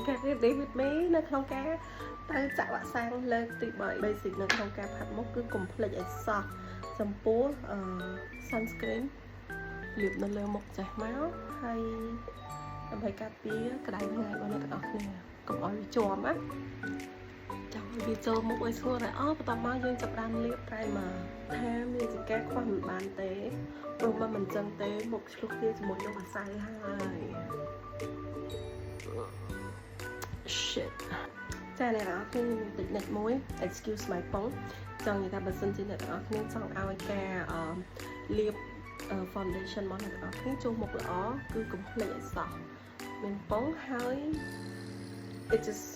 Get ready with me នៅក្នុងការទៅចាក់វ៉ាក់សាំងលើកទី3 basic នៅក្នុងការផាត់មុខគឺកុំភ្លេចឲ្យសោះចំពោះsunscreen លាបនៅលើមុខចេះមកហើយដើម្បីការពារក្តៅថ្ងៃរបស់អ្នកទាំងអស់គ្នាកុំឲ្យវាជាប់ណាចាំវាចូលមុខឲ្យស្រួលតែបន្ទាប់មកយើងចាប់បានលាប primer ថាមានជាការខ្វះមិនបានទេព្រោះមិនចឹងទេមុខឆ្លុះគ្នាជាមួយនឹងអាសៅហើយ shit ចាអ្នកទាំងអស់គ្នាមានតិចនិចមួយ excuse my ពងចង់និយាយថាបើសិនជាអ្នកទាំងអស់គ្នាចង់ឲ្យការលាប foundation របស់អ្នកទាំងអស់គ្នាចូលមុខល្អគឺកុំភ្លេចឲ្យសោះមានពងហើយ it's just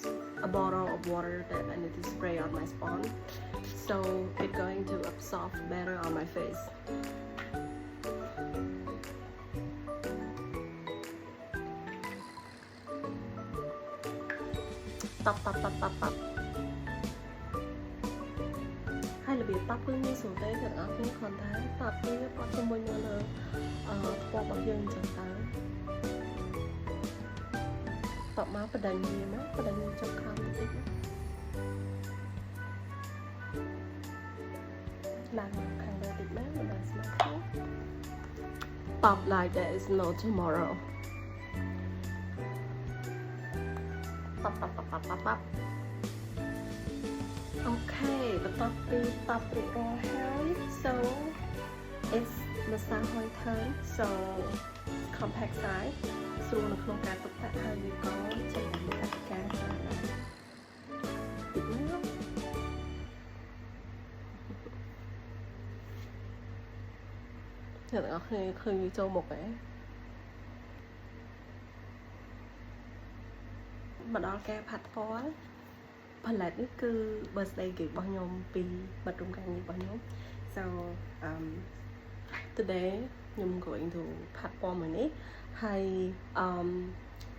a bottle of water that I need to spray on my sponge so it's going to absorb better on my face tap ហើយរបៀប tap គឺងាយស្រួលទេអ្នកទាំងអស់គ្នាគ្រាន់តែ tap វាបត់ជាមួយនៅលើថ្មរបស់យើងអញ្ចឹងទៅតបមកបដិញវាមកបដិញចុះខាងបន្តិចឡើងមកខាងលើតិចណាមិនដល់ស្មាត់ទេ Tap like there is no tomorrow tap okay បន្ទាប់ពី tap រួចរាល់ហើយ so it's massage oil turn so compact size ស្រួលនៅក្នុងការទុកដាក់ហើយវាក៏ចេញពីកតិកាស្អាតដែរតិចណាអ្នកទាំងអស់គ្នាឃើញវាចូលមុខទេមកដល់ការផាត់ពណ៌ផលិតនេះគឺ birthday cake របស់ខ្ញុំពីមិត្តរួមការងាររបស់ខ្ញុំ so today ខ្ញុំ going to ផាត់ពណ៌មួយនេះហើយ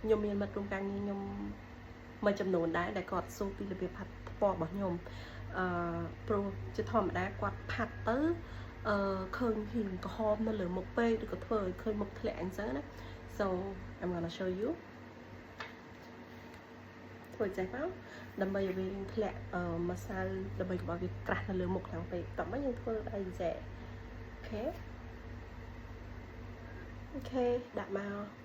ខ្ញុំមានមិត្តរួមការងារខ្ញុំមួយចំនួនដែរដែលគាត់សួរពីរបៀបផាត់ពណ៌របស់ខ្ញុំព្រោះជាធម្មតាគាត់ផាត់ទៅឃើញហ៊ីងក្រហមនៅលើមុខពេកឬក៏ធ្វើឲ្យឃើញមុខធ្លាក់អញ្ចឹងណា so I'm gonna show you ធ្វើចេះមកដើម្បីឲ្យវាធ្លាក់ម្សៅដើម្បីកុំឲ្យវាក្រាស់នៅលើមុខខ្លាំងពេកតោះមកយើងធ្វើអីចេះអូខេដាក់មក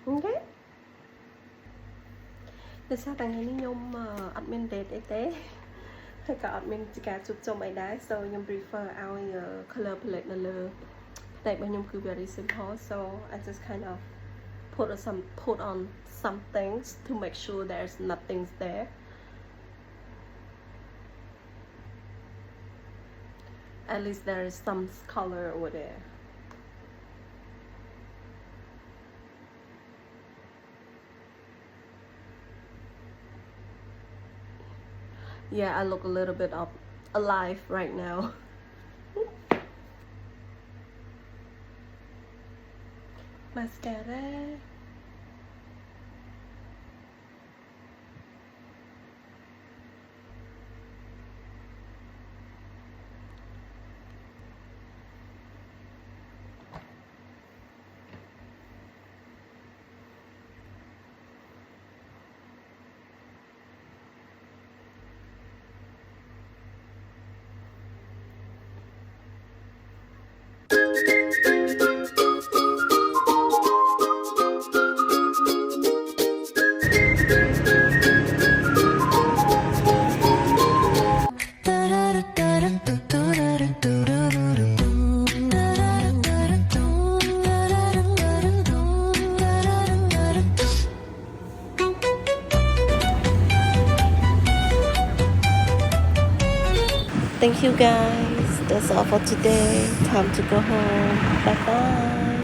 អូខេដោយសារតែថ្ងៃនេះខ្ញុំអត់មាន date អីទេហើយក៏អត់មានការជួបជុំអីដែរ so ខ្ញុំ prefer ឲ្យ color palette នៅលើផ្ទៃរបស់ខ្ញុំគឺ very simple so I just kind of put on some things to make sure there's nothing there at least there is some color over there yeah I look a little bit alive right now mascara Thank you guys. That's all for today. Time to go home. Bye bye.